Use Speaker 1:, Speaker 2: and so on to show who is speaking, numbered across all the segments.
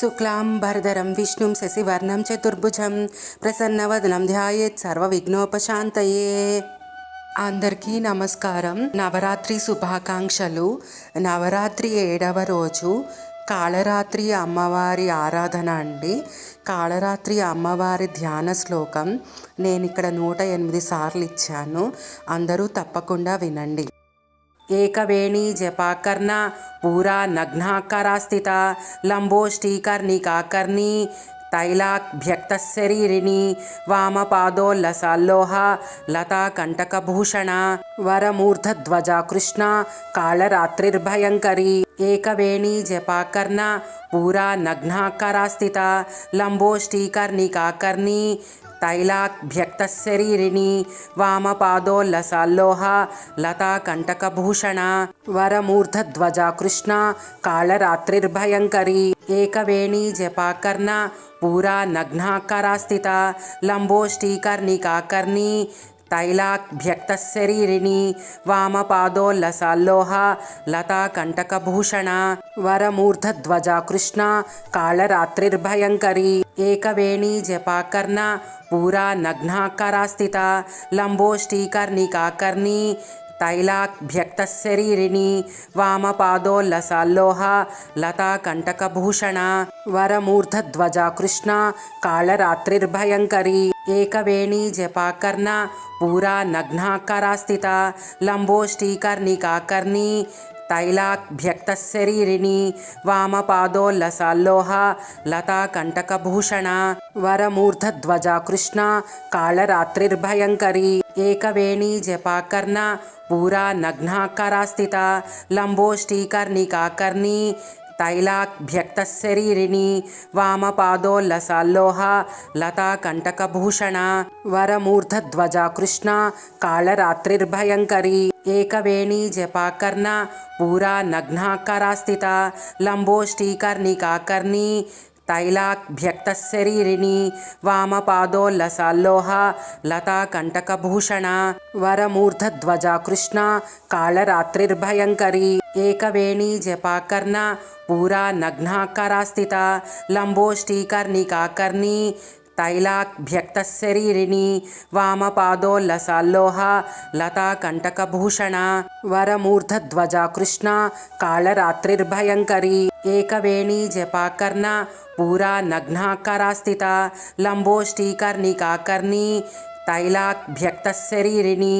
Speaker 1: शुक्लांबरधरं विष्णुं शशिवर्णं चतुर्भुजं प्रसन्नवदनं ध्यायेत् सर्वविघ्नोपशान्तये। అందరికీ నమస్కారం. నవరాత్రి శుభాకాంక్షలు. నవరాత్రి 7వ రోజు కాళరాత్రి అమ్మవారి ఆరాధన అండి. కాళరాత్రి అమ్మవారి ధ్యాన శ్లోకం నేను ఇక్కడ 108 సార్లు ఇచ్చాను. అందరూ తప్పకుండా వినండి. ఏకవేణీ జపాకర్ణ పూరా నగ్నాకారా స్థిత లంబోష్ఠీకర్ణికాకర్ణీ తైలాభ్యక్తశరీరిణి వామపాదోల్లసాల్లోహ లతాకంటకభూషణ వరమూర్ధధ్వజా కృష్ణ కాళరాత్రిర్భయంకరీ. ఏకవేణీ జపాకర్ణ పూరా నగ్నాకారా స్థిత లంబోష్ఠీకర్ణికాకర్ణీ తైలాభ్యక్తశరీరిణి వామపాదోల్లసాల్లోహ లతాకంటకభూషణ వరమూర్ధధ్వజా కృష్ణ కాళరాత్రిర్భయంకరీ. ఏకవేణీ జపాకర్ణ పూరా నగ్నాకారా స్థిత లంబోష్ఠీకర్ణికాకర్ణీ తైలాభ్యక్తశరీరిణి వామపాదోల్లసాల్లోహ లతాకంటకభూషణ వరమూర్ధధ్వజా కృష్ణ కాళరాత్రిర్భయంకరీ. ఏకవేణీ జపాకర్ణ పూరా నగ్నాకారా స్థిత లంబోష్ఠీకర్ణికాకర్ణీ తైలాభ్యక్తశరీరిణి వామపాదోల్లసాల్లోహ లతాకంటకభూషణ వరమూర్ధధ్వజా కృష్ణ కాళరాత్రిర్భయంకరీ. ఏకవేణీ జపాకర్ణ పూరా నగ్నాకారా స్థిత లంబోష్ఠీకర్ణికాకర్ణీ తైలాభ్యక్తశరీరిణి వామపాదోల్లసాల్లోహ లతాకంటకభూషణ వరమూర్ధధ్వజా కృష్ణ కాళరాత్రిర్భయంకరీ. ఏకవేణీ జపాకర్ణ పూరా నగ్నాకారా స్థిత లంబోష్ఠీకర్ణికాకర్ణీ తైలాభ్యక్తశరీరిని వామపాదోల్లసాల్లోహ లతాకంటకభూషణ వరమూర్ధధ్వజా కృష్ణ కాళరాత్రిర్భయంకరీ. ఏకవేణీ జపాకర్ణ పూరా నగ్నాకారా స్థిత లంబోష్ఠీకర్ణికాకర్ణీ తైలాభ్యక్తశరీరిని వామపాదోల్లసాల్లోహ లతాకంటకభూషణ వరమూర్ధధ్వజా కృష్ణ కాళరాత్రిర్భయంకరీ. ఏకవేణీ జపాకర్ణ పూరా నగ్నాకారా స్థిత లంబోష్ఠీకర్ణికాకర్ణీ తైలాభ్యక్తశరీరిని వామపాదోల్లసాల్లోహ లతాకంటకభూషణ వరమూర్ధధ్వజా కృష్ణ కాళరాత్రిర్భయంకరీ. ఏకవేణీ జపాకర్ణ పూరా నగ్నాకారా స్థిత లంబోష్ఠీకర్ణికాకర్ణీ తైలాభ్యక్తశరీరిని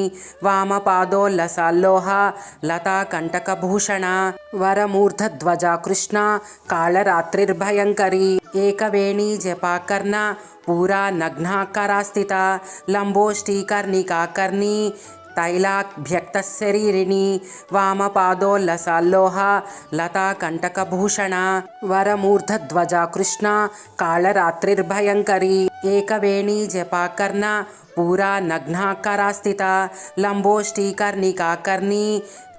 Speaker 1: వామపాదోల్లసాల్లోహ లతాకంటకభూషణ వరమూర్ధధ్వజా కృష్ణ కాళరాత్రిర్భయంకరీ. ఏకవేణీ జపాకర్ణ పూరా నగ్నాకారా స్థిత లంబోష్ఠీకర్ణికాకర్ణీ తైలాభ్యక్తశరీరిని వామపాదోల్లసాల్లోహ లతాకంటకభూషణ వరమూర్ధధ్వజా కృష్ణ కాళరాత్రిర్భయంకరీ. ఏకవేణీ జపాకర్ణ పూరా నగ్నాకారా స్థిత లంబోష్ఠీకర్ణికాకర్ణీ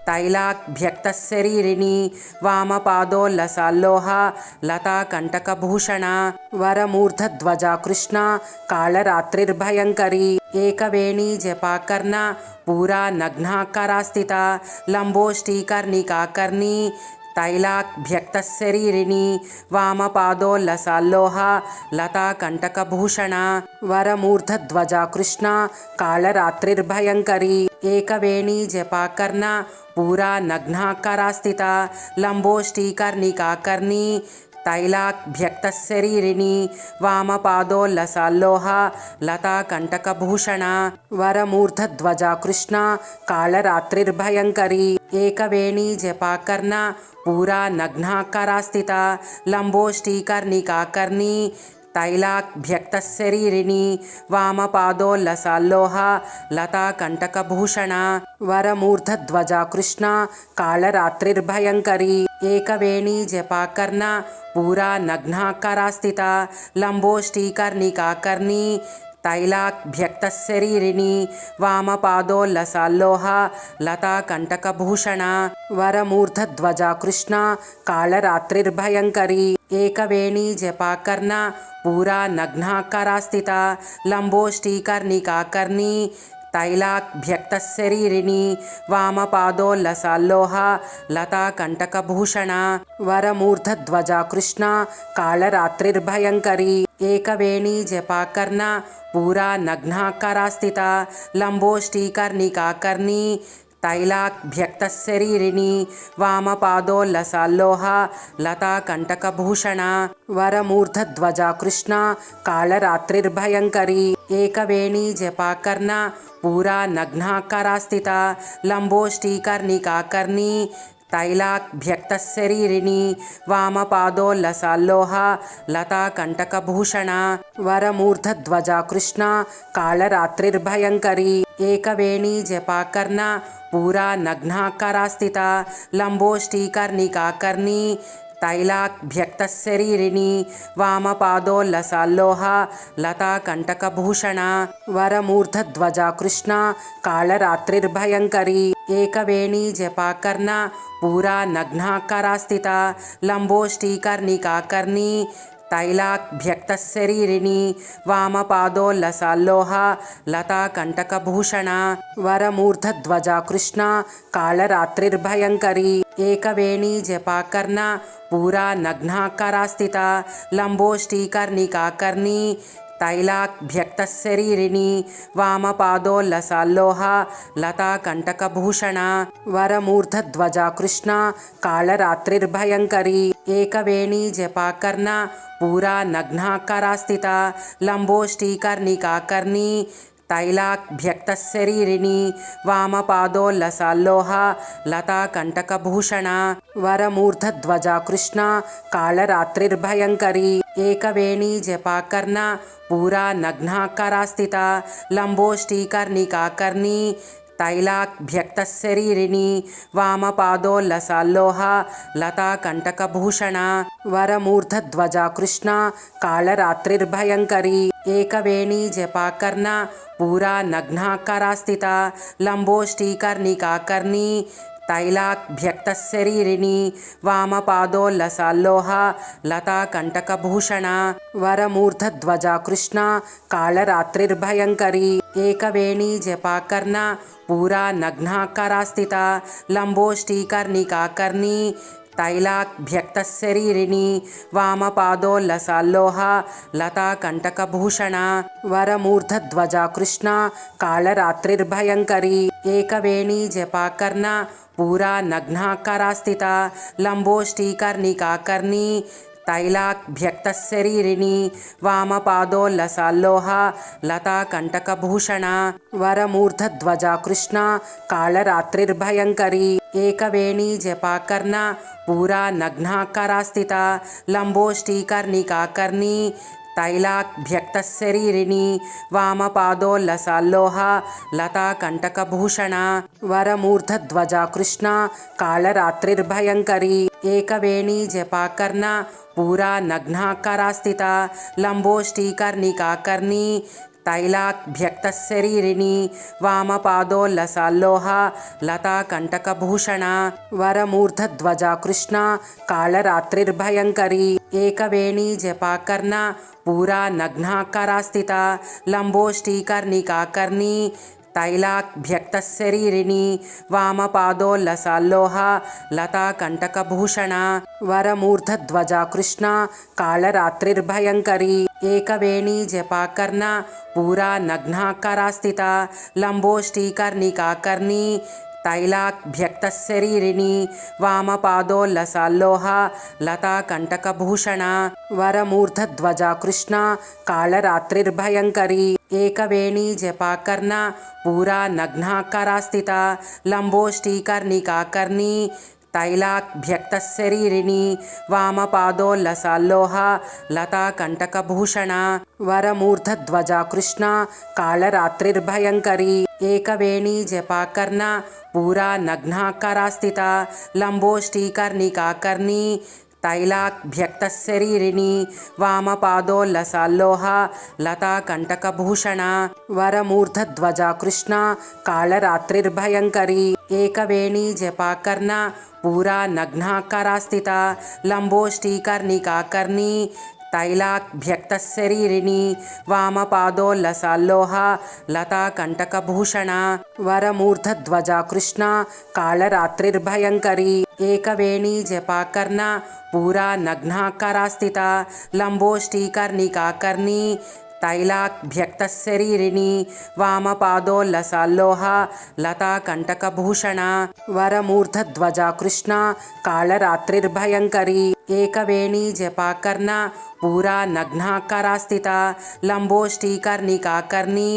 Speaker 1: తైలాభ్యక్తశరీరిని వామపాదోల్లసాల్లోహ లతాకంటకభూషణ వరమూర్ధధ్వజా కృష్ణ కాళరాత్రిర్భయంకరీ. ఏకవేణీ జపాకర్ణ పూరా నగ్నాకారా స్థిత లంబోష్ఠీకర్ణికాకర్ణీ తైలాభ్యక్తశరీరిని వామపాదోల్లసాల్లోహ లతాకంటకభూషణ వరమూర్ధధ్వజా కృష్ణ కాళరాత్రిర్భయంకరీ. ఏకవేణీ జపాకర్ణ పూరా నగ్నాకారా స్థిత లంబోష్ఠీకర్ణికాకర్ణీ తైలాభ్యక్తశరీరిని వామపాదోల్లసాల్లోహ లతాకంటకభూషణ వరమూర్ధధ్వజా కృష్ణ కాళరాత్రిర్భయంకరీ. ఏకవేణీ జపాకర్ణ పూరా నగ్నాకారా స్థిత లంబోష్ఠీకర్ణికాకర్ణీ తైలాభ్యక్తశరీరిని వామపాదోల్లసాల్లోహ లతాకంటకభూషణ వరమూర్ధధ్వజా కృష్ణ కాళరాత్రిర్భయంకరీ. ఏకవేణీ జపాకర్ణ పూరా నగ్నాకారా స్థిత లంబోష్ఠీకర్ణికాకర్ణీ తైలాభ్యక్తశరీరిని వామపాదోల్లసాల్లోహ లతాకంటకభూషణ వరమూర్ధధ్వజా కృష్ణ కాళరాత్రిర్భయంకరీ. ఏకవేణీ జపాకర్ణ పూరా నగ్నాకారా స్థిత లంబోష్ఠీకర్ణికాకర్ణీ तैलाभ्यक्तशरीरिणी वामपादोल्लसाल्लोहा लताकण्टकभूषणा वरमूर्धध्वजा कृष्णा कालरात्रिर्भयङ्करी एकवेणी जपाकर्णा पूरा नग्नाकरास्थिता लम्बोष्टीकर्णिकाकर्णी तैलाभ्यक्तशरीरिणी वामपादोल्लसाल्लोहा लताकण्टकभूषणा वरमूर्धध्वजा कृष्णा कालरात्रिर्भयङ्करी एकवेणी जपाकर्णा पूरा नग्नाकरास्थिता लम्बोष्टीकर्णिकाकर्णी तैलाभ्यक्तशरीरिणी वामपादोल्लसाल्लोहा लताकण्टकभूषणा वरमूर्धध्वजा कृष्णा कालरात्रिर्भयङ्करी एकवेणी जपाकर्णा पूरा नग्नाकरास्थिता लम्बोष्टीकर्णिकाकर्णी तैलाभ्यक्तशरीरिणी वामपादोल्लसाल्लोहा लताकण्टकभूषणा वरमूर्धध्वजा कृष्णा कालरात्रिर्भयङ्करी एकवेणी जपाकर्णा पूरा नग्नाकरास्थिता लम्बोष्टीकर्णिकाकर्णी तैलाभ्यक्तशरीरिणी वामपादोल्लसाल्लोहा लताकण्टकभूषणा वरमूर्धध्वजा कृष्णा कालरात्रिर्भयङ्करी एकवेणी जपाकर्णा पूरा नग्नाकरास्थिता लम्बोष्टीकर्णिकाकर्णी तैलाभ्यक्तशरीरिणी वामपादोल्लसाल्लोहा लताकण्टकभूषणा वरमूर्धध्वजा कृष्णा कालरात्रिर्भयङ्करी एकवेणी जपाकर्णा पूरा नग्नाकरास्थिता लम्बोष्टीकर्णिकाकर्णी तैलाभ्यक्तशरीरिणी वामपादोल्लसाल्लोहा लताकण्टकभूषणा वरमूर्धध्वजा कृष्णा कालरात्रिर्भयङ्करी एकवेणी जपाकर्णा पूरा नग्नाकरास्थिता लम्बोष्टीकर्णिकाकर्णी तैलाभ्यक्तशरीरिणी वामपादोल्लसाल्लोहा लताकण्टकभूषणा वरमूर्धध्वजा कृष्णा कालरात्रिर्भयङ्करी एकवेणी जपाकर्णा पूरा नग्नाकरास्थिता लम्बोष्टीकर्णिकाकर्णी तैलाभ्यक्तशरीरिणी वामपादोल्लसाल्लोहा लताकण्टकभूषणा वरमूर्धध्वजा कृष्णा कालरात्रिर्भयङ्करी एकवेणी जपाकर्णा पूरा नग्नाकरास्थिता लम्बोष्टीकर्णिकाकर्णी तैलाभ्यक्तशरीरिणी वामपादोल्लसाल्लोहा लताकण्टकभूषणा वरमूर्धध्वजा कृष्णा कालरात्रिर्भयङ्करी एकवेणी जपाकर्णा पूरा नग्नाकरास्थिता लम्बोष्टीकर्णिकाकर्णी तैलाभ्यक्तशरीरिणी वामपादोल्लसाल्लोहा लताकण्टकभूषणा वरमूर्धध्वजा कृष्णा कालरात्रिर्भयङ्करी एकवेणी जपाकर्णा पूरा नग्नाकरास्थिता लम्बोष्टीकर्णिकाकर्णी तैलाभ्यक्तशरीरिणी वामपादोल्लसाल्लोहा लताकण्टकभूषणा वरमूर्धध्वजा कृष्णा कालरात्रिर्भयङ्करी एकवेणी जपाकर्णा पूरा नग्नाकरास्थिता लम्बोष्टीकर्णिकाकर्णी तैलाभ्यक्तशरीरिणी वामपादोल्लसाल्लोहा लताकण्टकभूषणा वरमूर्धध्वजा कृष्णा कालरात्रिर्भयङ्करी एकवेणी जपाकर्णा पूरा नग्नाकरास्थिता लम्बोष्टीकर्णिकाकर्णी तैलाभ्यक्तशरीरिणी वामपादोल्लसाल्लोहा लताकण्टकभूषणा वरमूर्धध्वजा कृष्णा कालरात्रिर्भयङ्करी एकवेणी जपाकर्णा पूरा नग्नाकरास्थिता लम्बोष्टीकर्णिकाकर्णी तैलाभ्यक्तशरीरिणी वामपादोल्लसाल्लोहा लताकण्टकभूषणा वरमूर्धध्वजा कृष्णा कालरात्रिर्भयङ्करी एकवेणी जपाकर्णा पूरा नग्नाकरास्थिता लम्बोष्टीकर्णिकाकर्णी तैलाभ्यक्तशरीरिणी वामपादोल्लसाल्लोहा लताकण्टकभूषणा वरमूर्धध्वजा कृष्णा कालरात्रिर्भयङ्करी एकवेणी जपाकर्णा पूरा नग्नाकरास्थिता लम्बोष्टीकर्णिकाकर्णी तैलाभ्यक्तशरीरिणी वामपादोल्लसाल्लोहा लताकण्टकभूषणा वरमूर्धध्वजा कृष्णा कालरात्रिर्भयङ्करी एकवेणी जपाकर्णा पूरा नग्नाकरास्थिता लम्बोष्टीकर्णिकाकर्णी तैलाभ्यक्तशरीरिणी वामपादोल्लसाल्लोहा लताकण्टकभूषणा वरमूर्धध्वजा कृष्णा कालरात्रिर्भयङ्करी एकवेणी जपाकर्णा पूरा नग्नाकरास्थिता लम्बोष्टीकर्णिकाकर्णी तैलाभ्यक्तशरीरिणी वामपादोल्लसाल्लोहा लताकण्टकभूषणा वरमूर्धध्वजा कृष्णा कालरात्रिर्भयङ्करी एकवेणी जपाकर्णा पूरा नग्नाकरास्थिता लम्बोष्टीकर्णिकाकर्णी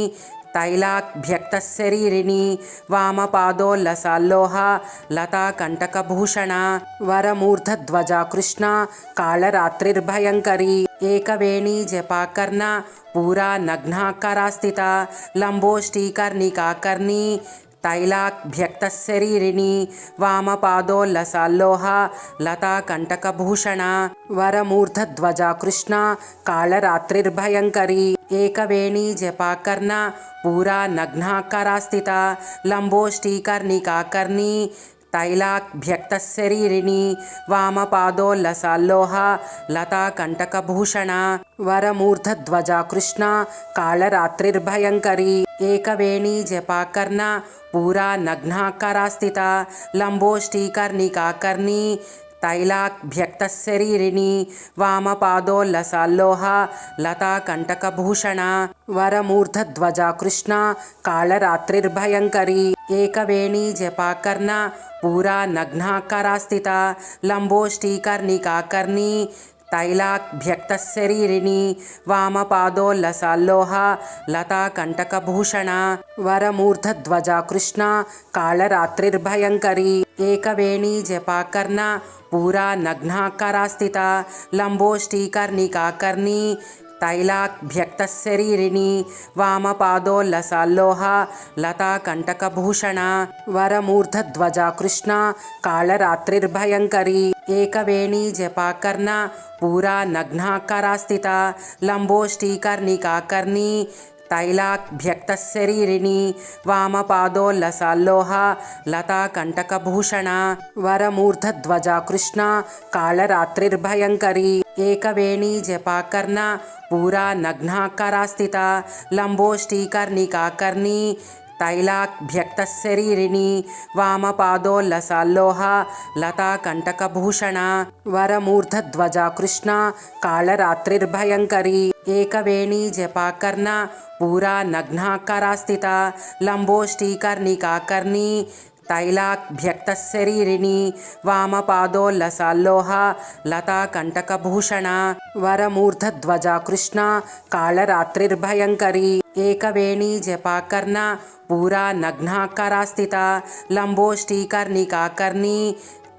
Speaker 1: तैलाभ्यक्तशरीरिणी वामपादोल्लसाल्लोहा लताकण्टकभूषणा वरमूर्धध्वजा कृष्णा कालरात्रिर्भयङ्करी एकवेणी जपाकर्णा पूरा नग्नाकरास्थिता लम्बोष्टीकर्णिकाकर्णी तैलाभ्यक्तशरीरिणी वामपादोल्लसाल्लोहा लताकण्टकभूषणा वरमूर्धध्वजा कृष्णा कालरात्रिर्भयङ्करी एकवेणी जपाकर्णा पूरा नग्नाकरास्थिता लम्बोष्टीकर्णिकाकर्णी तैलाभ्यक्तशरीरिणी वामपादोल्लसाल्लोहा लताकण्टकभूषणा वरमूर्धध्वजा कृष्णा कालरात्रिर्भयङ्करी एकवेणी जपाकर्णा पूरा नग्नाकरास्थिता लम्बोष्टीकर्णिकाकर्णी तैलाभ्यक्तशरीरिणी वामपादोल्लसाल्लोहा लताकण्टकभूषणा वरमूर्धध्वजा कृष्णा कालरात्रिर्भयङ्करी एकवेणी जपाकर्णा पूरा नग्नाकरास्थिता लम्बोष्टीकर्णिकाकर्णी तैलाभ्यक्तशरीरिणी वामपादोल्लसाल्लोहा लताकण्टकभूषणा वरमूर्धध्वजा कृष्णा कालरात्रिर्भयङ्करी एकवेणी जपाकर्णा पूरा नग्नाकरास्थिता लम्बोष्टीकर्णिकाकर्णी तैलाभ्यक्तशरीरिणी वामपादोल्लसाल्लोहा लताकण्टकभूषणा वरमूर्धध्वजा कृष्णा कालरात्रिर्भयङ्करी एकवेणी जपाकर्णा पूरा नग्नाकरास्थिता लम्बोष्टीकर्णिकाकर्णी तैलाभ्यक्तशरीरिणी वामपादोल्लसाल्लोहा लताकण्टकभूषणा वरमूर्धध्वजा कृष्णा कालरात्रिर्भयङ्करी एकवेणी जपाकर्णा पूरा नग्नाकरास्थिता लम्बोष्टीकर्णिकाकर्णी तैलाभ्यक्तशरीरिणी वामपादोल्लसाल्लोहा लताकण्टकभूषणा वरमूर्धध्वजा कृष्णा कालरात्रिर्भयङ्करी एकवेणी जपाकर्णा पूरा नग्नाकरास्थिता लम्बोष्टीकर्णिकाकर्णी तैलाभ्यक्तशरीरिणी वामपादोल्लसाल्लोहा लताकण्टकभूषणा वरमूर्धध्वजा कृष्णा कालरात्रिर्भयङ्करी एकवेणी जपाकर्णा पूरा नग्नाकरास्थिता लम्बोष्टीकर्णिकाकर्णी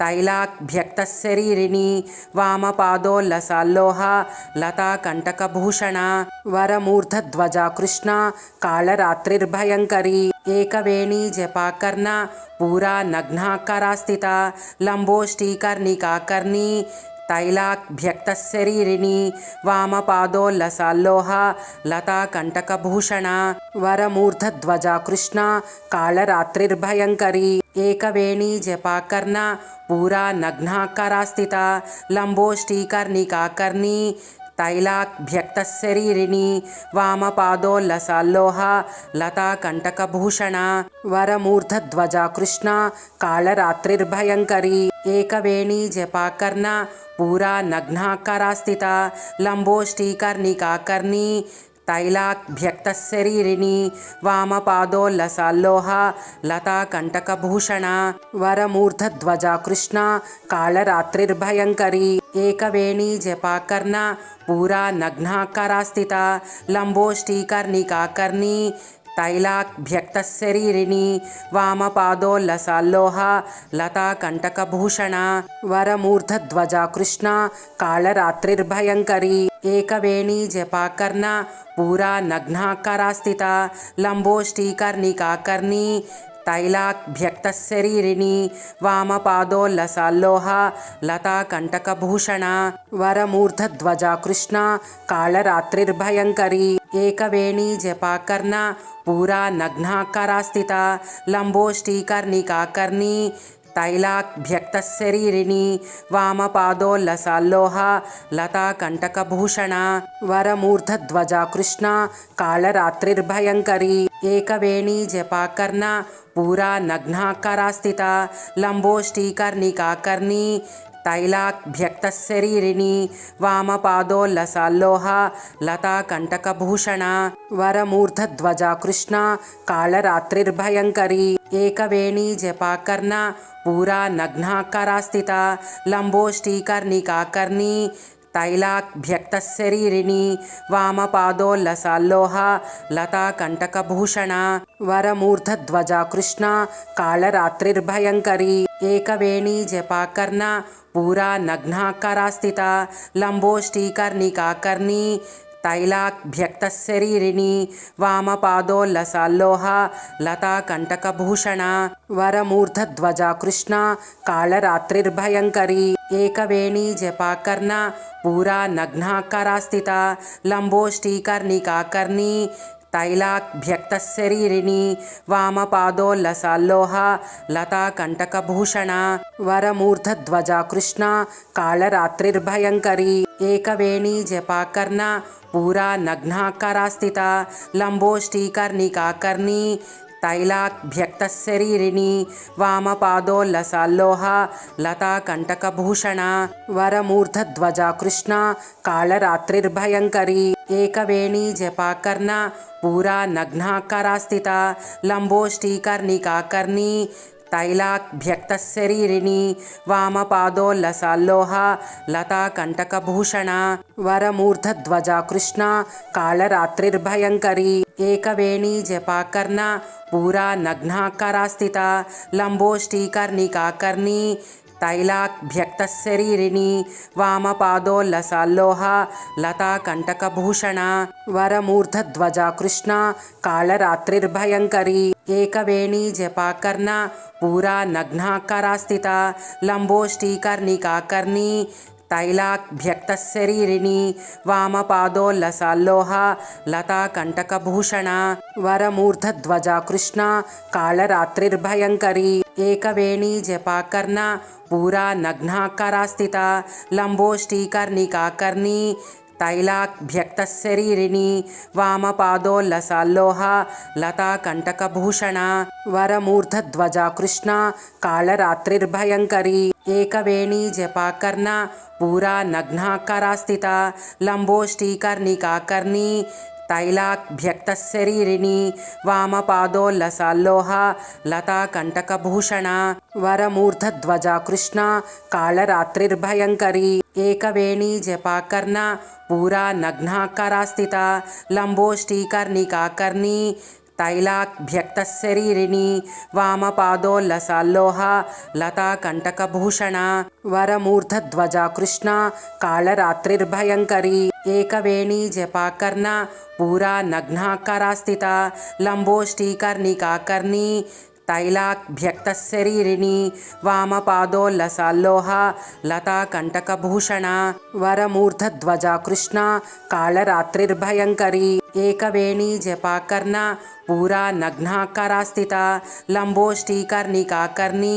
Speaker 1: तैलाभ्यक्तशरीरिणी वामपादोल्लसाल्लोहा लताकण्टकभूषणा वरमूर्धध्वजा कृष्णा कालरात्रिर्भयङ्करी एकवेणी जपाकर्णा पूरा नग्नाकरास्थिता लम्बोष्टीकर्णिकाकर्णी तैलाभ्यक्तशरीरिणी वामपादोल्लसाल्लोहा लताकण्टकभूषणा वरमूर्धध्वजा कृष्णा कालरात्रिर्भयङ्करी एकवेणी जपाकर्णा पूरा नग्नाकरास्थिता लम्बोष्टीकर्णिकाकर्णी तैलाभ्यक्तशरीरिणी वामपादोल्लसाल्लोहा लताकण्टकभूषणा वरमूर्धध्वजा कृष्णा कालरात्रिर्भयङ्करी एकवेणी जपाकर्णा पूरा नग्नाकरास्थिता लम्बोष्टीकर्णिकाकर्णी तैलाभ्यक्तशरीरिणी वामपादोल्लसाल्लोहा लताकण्टकभूषणा वरमूर्धध्वजा कृष्णा कालरात्रिर्भयङ्करी एकवेणी जपाकर्णा पूरा नग्नाकरास्थिता लम्बोष्टीकर्णिकाकर्णी तैलाभ्यक्तशरीरिणी वामपादोल्लसाल्लोहा लताकण्टकभूषणा वरमूर्धध्वजा कृष्णा कालरात्रिर्भयङ्करी एकवेणी जपाकर्णा पूरा नग्नाकरास्थिता लम्बोष्टीकर्णिकाकर्णी तैलाभ्यक्तशरीरिणी वामपादोल्लसाल्लोहा लताकण्टकभूषणा वरमूर्धध्वजा कृष्णा कालरात्रिर्भयङ्करी एकवेणी जपाकर्णा पूरा नग्नाकरास्थिता लम्बोष्टीकर्णिकाकर्णी तैलाभ्यक्तशरीरिणी वामपादोल्लसाल्लोहा लताकण्टकभूषणा वरमूर्धध्वजा कृष्णा कालरात्रिर्भयङ्करी एकवेणी जपाकर्णा पूरा नग्नाकारास्थिता लम्बोष्टीकर्णिकाकर्णी तैलाभ्यक्तशरीरिणी वामपादोल्लसाल्लोहा लताकण्टकभूषणा वरमूर्धध्वजा कृष्णा कालरात्रिर्भयङ्करी एकवेणी जपाकर्णा पूरा नग्नाकारास्थिता लम्बोष्टीकर्णिकाकर्णी तैलाभ्यक्तशरीरिणी वामपादोल्लसाल्लोहा लताकण्टकभूषणा वरमूर्धध्वजा कृष्णा कालरात्रिर्भयङ्करी एकवेणी जपाकर्णा पूरा नग्नाकारास्थिता लम्बोष्टीकर्णिकाकर्णी तैलाभ्यक्तशरीरिणी वामपादोल्लसाल्लोहा लताकण्टकभूषणा वरमूर्धध्वजा कृष्णा कालरात्रिर्भयङ्करी एकवेणी जपाकर्णा पूरा नग्नाकारास्थिता लम्बोष्टीकर्णिकाकर्णी तैलाभ्यक्तशरीरिणी वामपादोल्लसाल्लोहा लताकण्टकभूषणा वरमूर्धध्वजा कृष्णा कालरात्रिर्भयङ्करी एकवेणी जपाकर्णा पूरा नग्नाकारास्थिता लम्बोष्टीकर्णिकाकर्णी तैलाभ्यक्तशरीरिणी वामपादोल्लसाल्लोहा लताकण्टकभूषणा वरमूर्धध्वजा कृष्णा कालरात्रिर्भयङ्करी एकवेणी जपाकर्णा पूरा नग्नाकारास्थिता लम्बोष्टीकर्णिकाकर्णी तैलाभ्यक्तशरीरिणी वामपादोल्लसाल्लोहा लताकण्टकभूषणा वरमूर्धध्वजा कृष्णा कालरात्रिर्भयङ्करी एकवेणी जपाकर्णा पूरा नग्नाकारास्थिता लम्बोष्टीकर्णिकाकर्णी तैलाभ्यक्तशरीरिणी वामपादोल्लसाल्लोहा लताकण्टकभूषणा वरमूर्धध्वजा कृष्णा कालरात्रिर्भयङ्करी एकवेणी जपाकर्णा पूरा नग्नाकारास्थिता लम्बोष्टीकर्णिकाकर्णी तैलाभ्यक्तशरीरिणी वामपादोल्लसाल्लोहा लताकण्टकभूषणा वरमूर्धध्वजा कृष्णा कालरात्रिर्भयङ्करी एकवेणी जपाकर्णा पूरा नग्नाकारास्थिता लम्बोष्टीकर्णिकाकर्णी तैलाभ्यक्तशरीरिणी वामपादोल्लसाल्लोहा लताकण्टकभूषणा वरमूर्धध्वजा कृष्णा कालरात्रिर्भयङ्करी एकवेणी जपाकर्णा पूरा नग्नाकारास्थिता लम्बोष्टीकर्णिकाकर्णी तैलाभ्यक्तशरीरिणी वामपादोल्लसाल्लोहा लताकण्टकभूषणा वरमूर्धध्वजा कृष्णा कालरात्रिर्भयङ्करी एकवेणी जपाकर्णा पूरा नग्नाकारास्थिता लम्बोष्टीकर्णिकाकर्णी तैलाभ्यक्तशरीरिणी वामपादोल्लसाल्लोहा लताकण्टकभूषणा वरमूर्धध्वजा कृष्णा कालरात्रिर्भयङ्करी एकवेणी जपाकर्णा पूरा नग्नाकारास्थिता लम्बोष्टीकर्णिकाकर्णी तैलाभ्यक्तशरीरिणी वामपादोल्लसाल्लोहा लताकण्टकभूषणा वरमूर्धध्वजा कृष्णा कालरात्रिर्भयङ्करी एकवेणी जपाकर्णा पूरा नग्नाकारास्थिता लम्बोष्टीकर्णिकाकर्णी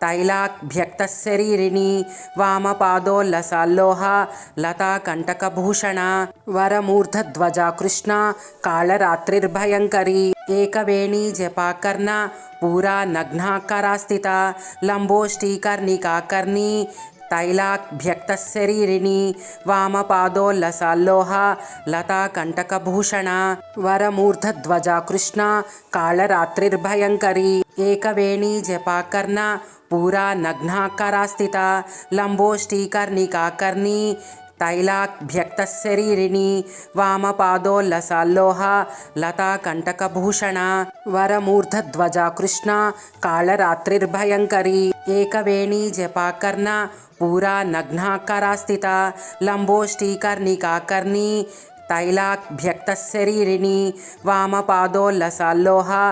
Speaker 1: तैलाभ्यक्तशरीरिणी वामपादोल्लसाल्लोहा लताकण्टकभूषणा वरमूर्धध्वजा कृष्णा कालरात्रिर्भयङ्करी एकवेणी जपाकर्णा पूरा नग्नाकारास्थिता लम्बोष्टीकर्णिकाकर्णी तैलाभ्यक्तशरीरिणी वामपादोल्लसाल्लोहा लताकण्टकभूषणा वरमूर्धध्वजा कृष्णा कालरात्रिर्भयङ्करी एकवेणी जपाकर्णा पूरा नग्नाकारास्थिता लम्बोष्टीकर्णिकाकर्णी तैलाभ्यक्तशरीरिणी वामपादोल्लसाल्लोहा लताकण्टकभूषणा वरमूर्धध्वजा कृष्णा कालरात्रिर्भयङ्करी एकवेणी जपाकर्णा पूरा नग्नाकारास्थिता लम्बोष्टीकर्णिकाकर्णी तैलाभ्यक्तशरीरिणी वामपादोल्लसाल्लोहा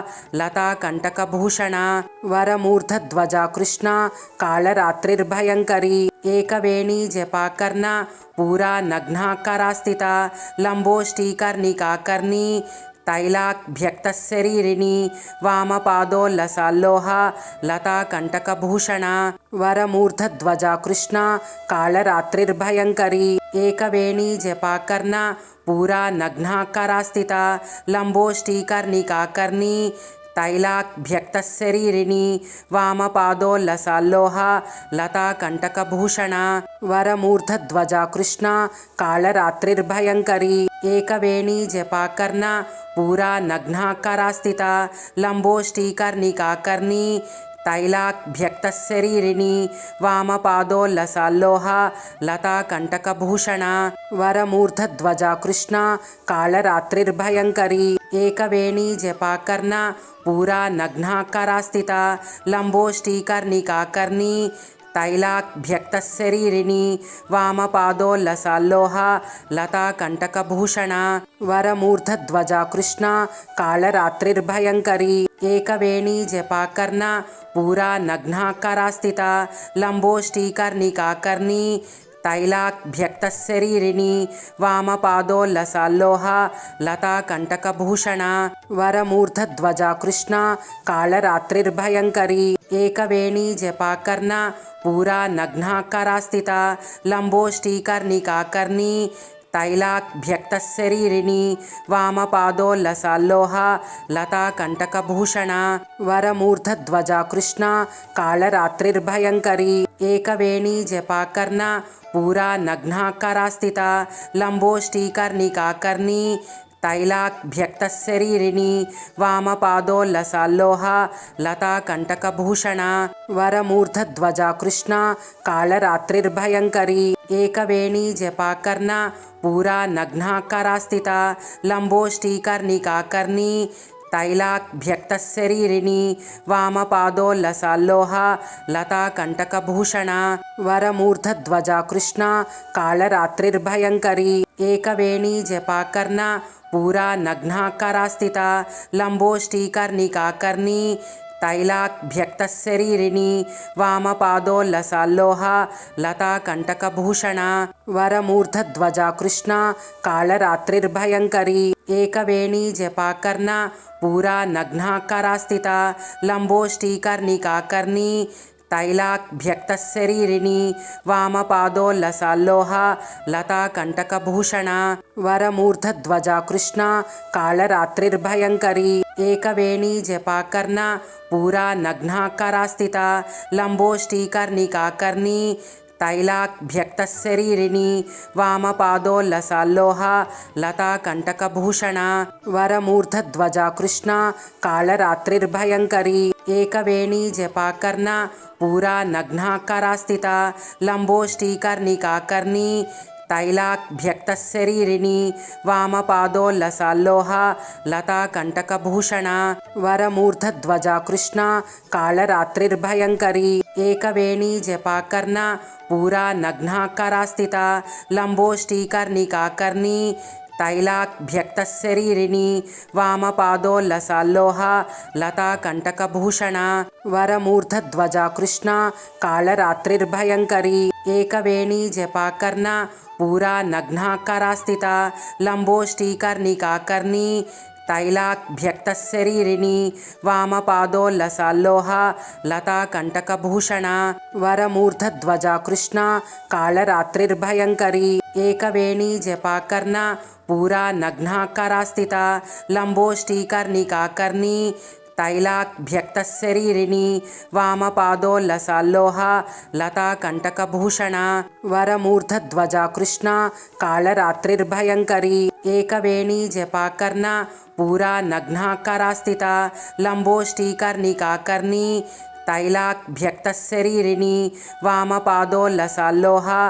Speaker 1: लताकण्टकभूषणा वरमूर्धध्वजा कृष्णा कालरात्रिर्भयङ्करी एकवेणी जपाकर्णा पूरा नग्नाकारास्थिता लम्बोष्टीकर्णिकाकर्णी तैलाभ्यक्तशरीरिणी वामपादोल्लसाल्लोहा लताकण्टकभूषणा वरमूर्धध्वजा कृष्णा कालरात्रिर्भयङ्करी एकवेणी जपाकर्णा पूरा नग्नाकरास्थिता लम्बोष्टीकर्णिकाकर्णी तैलाभ्यक्तशरीरिणी वामपादोल्लसाल्लोहा लताकण्टकभूषणा वरमूर्धध्वजा कृष्णा कालरात्रिर्भयङ्करी एकवेणी जपाकर्णा पूरा नग्नाकरास्थिता लम्बोष्टीकर्णिकाकर्णी तैलाभ्यक्तशरीरिणी वामपादोल्लसाल्लोहा लताकण्टकभूषणा वरमूर्धध्वजा कृष्णा कालरात्रिर्भयङ्करी एकवेणी जपाकर्णा पूरा नग्नाकरास्थिता लम्बोष्टीकर्णिकाकर्णी तैलाभ्यक्तशरीरिणी वामपादोल्लसाल्लोहा लताकण्टकभूषणा वरमूर्धध्वजा कृष्णा कालरात्रिर्भयङ्करी एकवेणी जपाकर्णा पूरा नग्नाकरास्थिता लम्बोष्टीकर्णिकाकर्णी तैलाभ्यक्तशरीरिणी वामपादोल्लसाल्लोहा लताकण्टकभूषणा वरमूर्धध्वजा कृष्णा कालरात्रिर्भयङ्करी एकवेणी जपाकर्णा पूरा नग्नाकरास्थिता लम्बोष्टीकर्णिकाकर्णी तैलाभ्यक्तशरीरिणी वामपादोल्लसाल्लोहा लताकण्टकभूषणा वरमूर्धध्वजा कृष्णा कालरात्रिर्भयङ्करी एकवेणी जपाकर्णा पूरा नग्नाकरास्थिता लम्बोष्टीकर्णिकाकर्णी तैलाभ्यक्तशरीरिणी वामपादोल्लसाल्लोहा लताकण्टकभूषणा वरमूर्धध्वजा कृष्णा कालरात्रिर्भयङ्करी एकवेणी जपाकर्णा पूरा नग्नाकरास्थिता लम्बोष्टीकर्णिकाकर्णी तैलाभ्यक्तशरीरिणी वामपादोल्लसाल्लोहा लताकण्टकभूषणा वरमूर्धध्वजा कृष्णा कालरात्रिर्भयङ्करी एकवेणी जपाकर्णा पूरा नग्नाकरास्थिता लम्बोष्टीकर्णिकाकर्णी तैलाभ्यक्तशरीरिणी वामपादोल्लसाल्लोहा लताकण्टकभूषणा वरमूर्धध्वजा कृष्णा कालरात्रिर्भयङ्करी एकवेणी जपाकर्णा पूरा नग्नाकरास्थिता लम्बोष्टीकर्णिकाकर्णी तैलाभ्यक्तशरीरिणी वामपादोल्लसाल्लोहा लताकण्टकभूषणा वरमूर्धध्वजा कृष्णा कालरात्रिर्भयङ्करी एकवेणी जपाकर्णा पूरा नग्नाकरास्थिता लम्बोष्टीकर्णिकाकर्णी तैलाभ्यक्तशरीरिणी वामपादोल्लसाल्लोहा लताकण्टकभूषणा वरमूर्धध्वजा कृष्णा कालरात्रिर्भयङ्करी एकवेणी जपाकर्णा पूरा नग्नाकरास्थिता लम्बोष्टीकर्णिकाकर्णी तैलाभ्यक्तशरीरिणी वामपादोल्लसाल्लोहा लताकण्टकभूषणा वरमूर्धध्वजा कृष्णा कालरात्रिर्भयङ्करी एकवेणी जपाकर्णा पूरा नग्नाकरास्थिता लम्बोष्टीकर्णिकाकर्णी तैलाभ्यक्तशरीरिणी वामपादोल्लसाल्लोहा लताकण्टकभूषणा वरमूर्धध्वजा कृष्णा कालरात्रिर्भयङ्करी एकवेणी जपाकर्णा पूरा नग्नाकरास्थिता लम्बोष्टीकर्णिकाकर्णी तैलाभ्यक्तशरीरिणी वामपादोल्लसाल्लोहा लताकण्टकभूषणा वरमूर्धध्वजा कृष्णा कालरात्रिर्भयङ्करी एकवेणी जपाकर्णा पूरा नग्नाकरास्थिता लम्बोष्टीकर्णिकाकर्णी तैलाभ्यक्तशरीरिणी वामपादोल्लसाल्लोहा लताकण्टकभूषणा वरमूर्धध्वजा कृष्णा कालरात्रिर्भयङ्करी एकवेणी जपाकर्णा पूरा नग्नाकरास्थिता लम्बोष्टीकर्णिकाकर्णी तैलाभ्यक्तशरीरिणी वामपादोल्लसाल्लोहा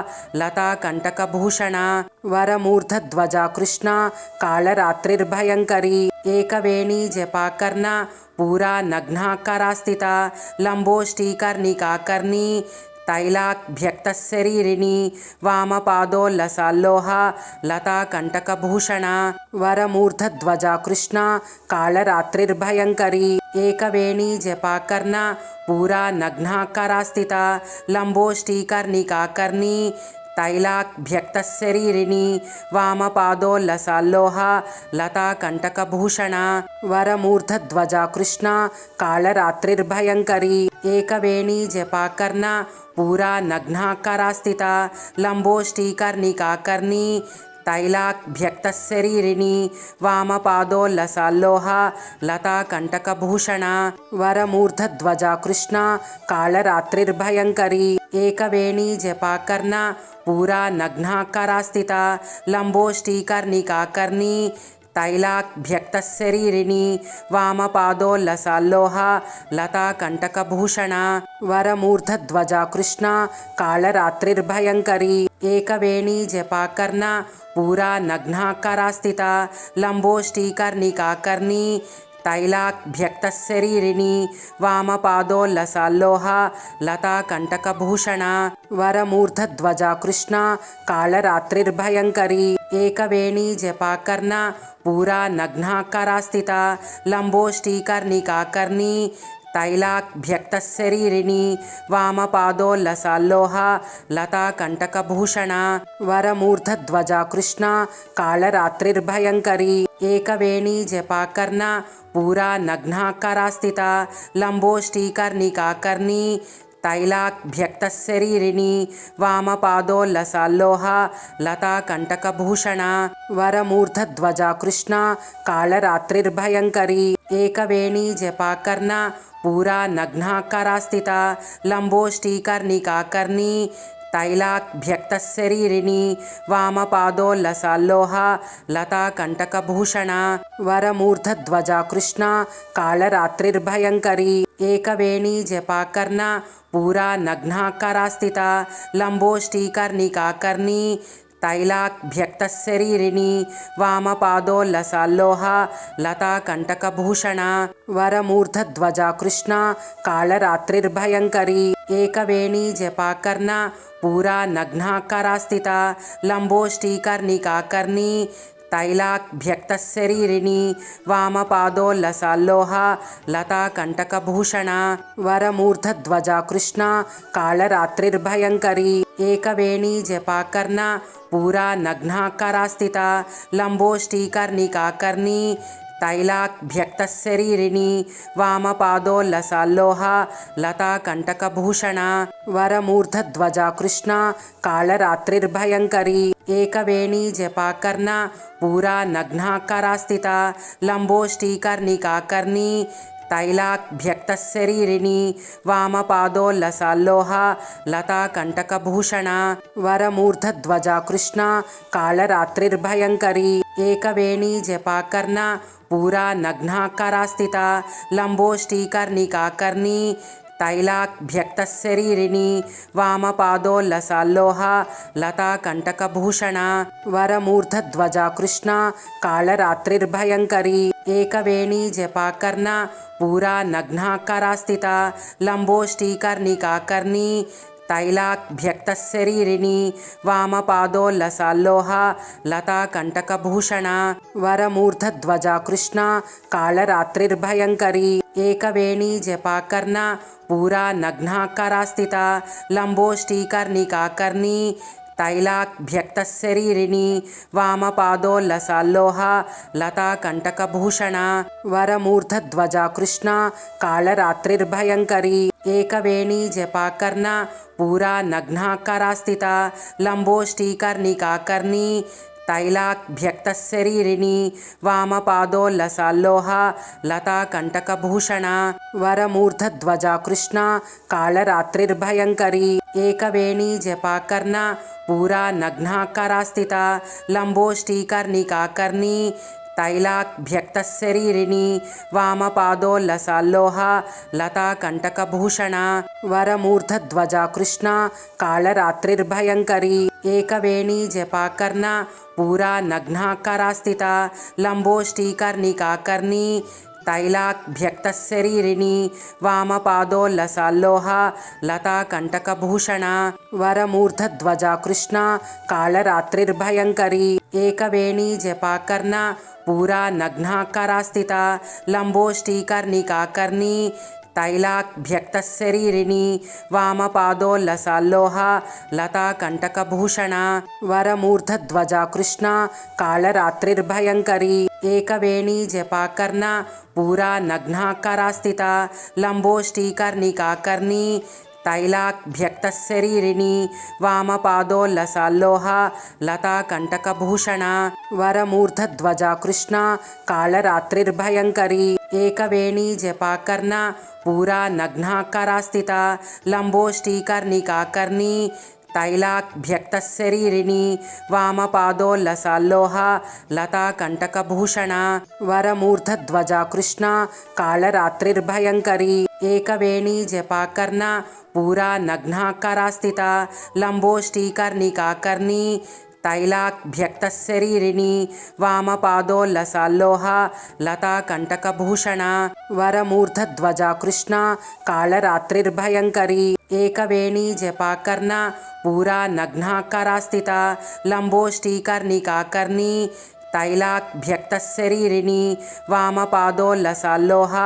Speaker 1: लताकण्टकभूषणा वरमूर्धध्वजा कृष्णा कालरात्रिर्भयङ्करी एकवेणी जपाकर्णा पूरा नग्नाकरास्थिता लम्बोष्टीकर्णिकाकर्णी तैलाभ्यक्तशरीरिणी वामपादोल्लसाल्लोहा लताकण्टकभूषणा वरमूर्धध्वजा कृष्णा कालरात्रिर्भयङ्करी एकवेणी जपाकर्णा पूरा नग्नाकरास्थिता लम्बोष्टीकर्णिकाकर्णी तैलाभ्यक्तशरीरिणी वामपादोल्लसाल्लोहा लताकण्टकभूषणा वरमूर्धध्वजा कृष्णा कालरात्रिर्भयङ्करी एकवेणी जपाकर्णा पूरा नग्नाकारास्थिता लम्बोष्टीकर्णिकाकर्णी तैलाभ्यक्तशरीरिणी वामपादोल्लसाल्लोहा लताकण्टकभूषणा वरमूर्धध्वजा कृष्णा कालरात्रिर्भयङ्करी एकवेणी जपाकर्णा पूरा नग्नाकारास्थिता लम्बोष्टीकर्णिकाकर्णी तैलाभ्यक्तशरीरिणी वामपादोल्लसाल्लोहा लताकण्टकभूषणा वरमूर्धध्वजा कृष्णा कालरात्रिर्भयङ्करी एकवेणी जपाकर्णा पूरा नग्नाकारास्थिता लम्बोष्टीकर्णिकाकर्णी तैलाभ्यक्तशरीरिणी वामपादोल्लसाल्लोहा लताकण्टकभूषणा वरमूर्धध्वजा कृष्णा कालरात्रिर्भयङ्करी एकवेणी जपाकर्णा पूरा नग्नाकारास्थिता लम्बोष्टीकर्णिकाकर्णी तैलाभ्यक्तशरीरिणी वामपादोल्लसाल्लोहा लताकण्टकभूषणा वरमूर्धध्वजा कृष्णा कालरात्रिर्भयङ्करी एकवेणी जपाकर्णा पूरा नग्नाकारास्थिता लम्बोष्टीकर्णिकाकर्णी तैलाभ्यक्तशरीरिणी वामपादोल्लसाल्लोहा लताकण्टकभूषणा वरमूर्धध्वजा कृष्णा कालरात्रिर्भयङ्करी एकवेणी जपाकर्णा पूरा नग्नाकारास्थिता लम्बोष्टीकर्णिकाकर्णी तैलाभ्यक्तशरीरिणी वामपादोल्लसाल्लोहा लताकण्टकभूषणा वरमूर्धध्वजा कृष्णा कालरात्रिर्भयङ्करी एकवेणी जपाकर्णा पूरा नग्नाकारास्थिता लम्बोष्टीकर्णिकाकर्णी तैलाभ्यक्तशरीरिणी वामपादोल्लसाल्लोहा लताकण्टकभूषणा वरमूर्धध्वजा कृष्णा कालरात्रिर्भयङ्करी एकवेणी जपाकर्णा पूरा नग्नाकारास्थिता लम्बोष्टीकर्णिकाकर्णी तैलाभ्यक्तशरीरिणी वामपादोल्लसाल्लोहा लताकण्टकभूषणा वरमूर्धध्वजा कृष्णा कालरात्रिर्भयङ्करी एकवेणी जपाकर्णा पूरा नग्नाकारास्थिता लम्बोष्टीकर्णिकाकर्णी तैलाभ्यक्तशरीरिणी वामपादोल्लसाल्लोहा लताकण्टकभूषणा वरमूर्धध्वजा कृष्णा कालरात्रिर्भयङ्करी एकवेणी जपाकर्णा पूरा नग्नाकारास्थिता लम्बोष्टीकर्णिकाकर्णी तैलाभ्यक्तशरीरिणी वामपादोल्लसाल्लोहा लताकण्टकभूषणा वरमूर्धध्वजा कृष्णा कालरात्रिर्भयङ्करी एकवेणी जपाकर्णा पूरा नग्नाकारास्थिता लम्बोष्टीकर्णिकाकर्णी तैलाभ्यक्तशरीरिणी वामपादोल्लसाल्लोहा लताकण्टकभूषणा वरमूर्धध्वजा कृष्णा कालरात्रिर्भयङ्करी एकवेणी जपाकर्णा पूरा नग्नाकारास्थिता लम्बोष्टीकर्णिकाकर्णी तैलाभ्यक्तशरीरिणी वामपादोल्लसाल्लोहा लताकण्टकभूषणा वरमूर्धध्वजा कृष्णा कालरात्रिर्भयङ्करी एकवेणी जपाकर्णा पूरा नग्नाकारास्थिता लम्बोष्टीकर्णिकाकर्णी तैलाभ्यक्तशरीरिणी वामपादोल्लसाल्लोहा लताकण्टकभूषणा वरमूर्धध्वजा कृष्णा कालरात्रिर्भयङ्करी एकवेणी जपाकर्णा पूरा नग्नाकारास्थिता लम्बोष्टीकर्णिकाकर्णी तैलाभ्यक्तशरीरिणी वामपादोल्लसाल्लोहा लताकण्टकभूषणा वरमूर्धध्वजा कृष्णा कालरात्रिर्भयङ्करी एकवेणी जपाकर्णा पूरा नग्नाकारास्थिता लम्बोष्टीकर्णिकाकर्णी तैलाभ्यक्तशरीरिणी वामपादोल्लसाल्लोहा लताकण्टकभूषणा वरमूर्धध्वजा कृष्णा कालरात्रिर्भयङ्करी एकवेणी जपाकर्णा पूरा नग्नाकारास्थिता लम्बोष्टीकर्णिकाकर्णी तैलाभ्यक्तशरीरिणी वामपादोल्लसाल्लोहा लताकण्टकभूषणा वरमूर्धध्वजा कृष्णा कालरात्रिर्भयङ्करी एकवेणी जपाकर्णा पूरा नग्नाकारास्थिता लम्बोष्टीकर्णिकाकर्णी तैलाभ्यक्तशरीरिणी वामपादोल्लसाल्लोहा लता कण्टकभूषणा वरमूर्धध्वजा कृष्णा कालरात्रिर्भयङ्करी एकवेणी जपाकर्णा पूरा नग्नाकरास्थिता लम्बोष्टीकर्णिकाकर्णी तैलाभ्यक्तशरीरिणी वामपादोल्लसाल्लोहा लता कण्टकभूषणा वरमूर्धध्वजा कृष्णा कालरात्रिर्भयङ्करी एकवेणी जपाकर्णा पूरा नग्नाकरास्थिता लम्बोष्टीकर्णिकाकर्णी तैलाभ्यक्तशरीरिणी वामपादोल्लसाल्लोहा लता कण्टकभूषणा वरमूर्धध्वजा कृष्णा कालरात्रिर्भयङ्करी एकवेणी जपाकर्णा पूरा नग्नाकरास्थिता लम्बोष्टीकर्णिकाकर्णी तैलाभ्यक्तशरीरिणी वामपादोल्लसाल्लोहा लता कण्टकभूषणा वरमूर्धध्वजा कृष्णा कालरात्रिर्भयङ्करी एकवेणी जपाकर्णा पूरा नग्नाकरास्थिता लम्बोष्टीकर्णिकाकर्णी तैलाभ्यक्तशरीरिणी वामपादोल्लसाल्लोहा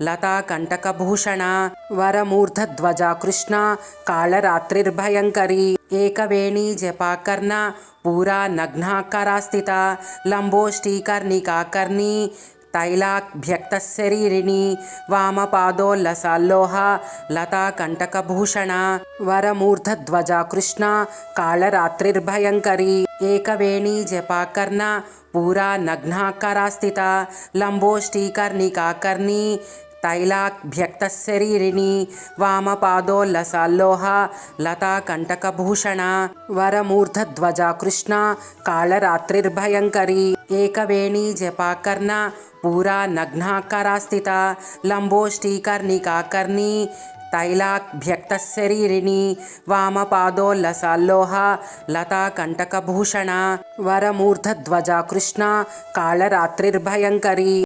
Speaker 1: लता कण्टकभूषणा वरमूर्धध्वजा कृष्णा कालरात्रिर्भयङ्करी एकवेणी जपाकर्णा पूरा नग्नाकरास्थिता लम्बोष्टीकर्णिकाकर्णी तैलाभ्यक्तशरीरिणी वामपादोल्लसाल्लोहा लता कण्टकभूषणा वरमूर्धध्वजा कृष्णा कालरात्रिर्भयङ्करी एकवेणी जपाकर्णा पूरा नग्नाकरास्थिता लम्बोष्टीकर्णिकाकर्णी तैलाभ्यक्तशरीरिणी वामपादोल्लसाल्लोहा लता कण्टकभूषणा वरमूर्धध्वजा कृष्णा कालरात्रिर्भयङ्करी एकवेणी जपाकर्णा पूरा नग्नाकरास्थिता लम्बोष्टीकर्णिकाकर्णी तैलाभ्यक्तशरीरिणी वामपादोल्लसाल्लोहा लता कण्टकभूषणा वरमूर्धध्वजा कृष्णा कालरात्रिर्भयङ्करी